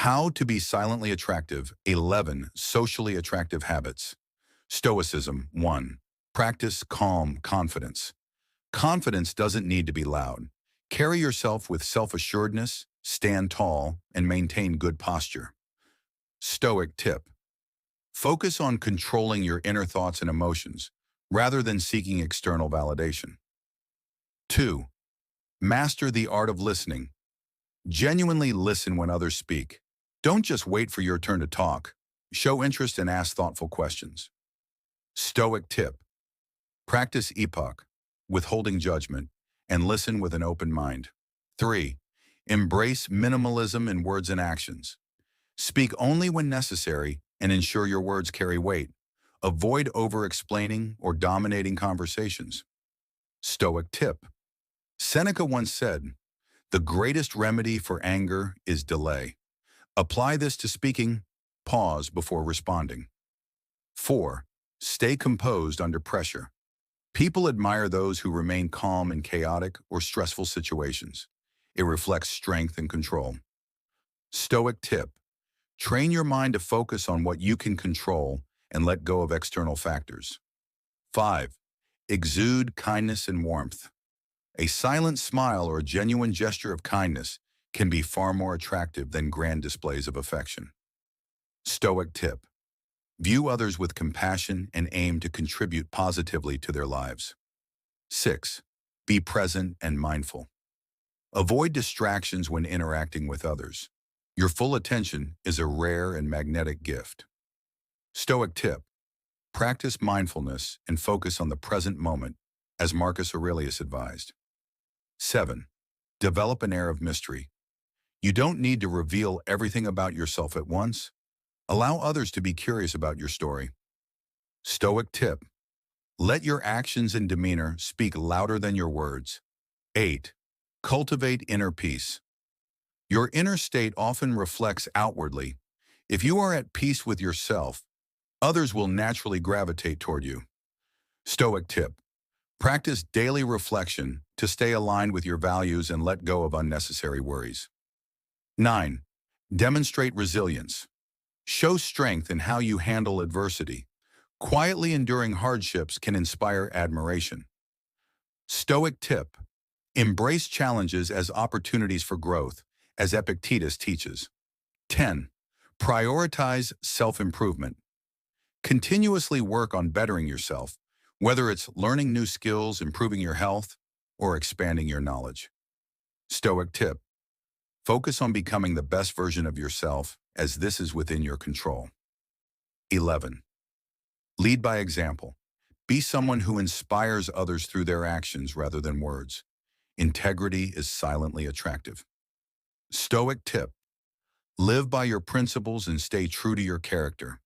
How to be silently attractive, 11 socially attractive habits. Stoicism, 1. Practice calm confidence. Confidence doesn't need to be loud. Carry yourself with self-assuredness, stand tall, and maintain good posture. Stoic tip. Focus on controlling your inner thoughts and emotions, rather than seeking external validation. 2. Master the art of listening. Genuinely listen when others speak. Don't just wait for your turn to talk. Show interest and ask thoughtful questions. Stoic tip. Practice epoch, withholding judgment, and listen with an open mind. 3. Embrace minimalism in words and actions. Speak only when necessary and ensure your words carry weight. Avoid over-explaining or dominating conversations. Stoic tip. Seneca once said, "The greatest remedy for anger is delay." Apply this to speaking. Pause before responding. 4. Stay composed under pressure. People admire those who remain calm in chaotic or stressful situations. It reflects strength and control. Stoic tip. Train your mind to focus on what you can control and let go of external factors. 5. Exude kindness and warmth. A silent smile or a genuine gesture of kindness can be far more attractive than grand displays of affection. Stoic tip. View others with compassion and aim to contribute positively to their lives. 6. Be present and mindful. Avoid distractions when interacting with others. Your full attention is a rare and magnetic gift. Stoic tip. Practice mindfulness and focus on the present moment, as Marcus Aurelius advised. 7. Develop an air of mystery. You don't need to reveal everything about yourself at once. Allow others to be curious about your story. Stoic tip. Let your actions and demeanor speak louder than your words. 8. Cultivate inner peace. Your inner state often reflects outwardly. If you are at peace with yourself, others will naturally gravitate toward you. Stoic tip. Practice daily reflection to stay aligned with your values and let go of unnecessary worries. 9. Demonstrate resilience. Show strength in how you handle adversity. Quietly enduring hardships can inspire admiration. Stoic tip. Embrace challenges as opportunities for growth, as Epictetus teaches. 10. Prioritize self-improvement. Continuously work on bettering yourself, whether it's learning new skills, improving your health, or expanding your knowledge. Stoic tip. Focus on becoming the best version of yourself, as this is within your control. 11. Lead by example. Be someone who inspires others through their actions rather than words. Integrity is silently attractive. Stoic tip. Live by your principles and stay true to your character.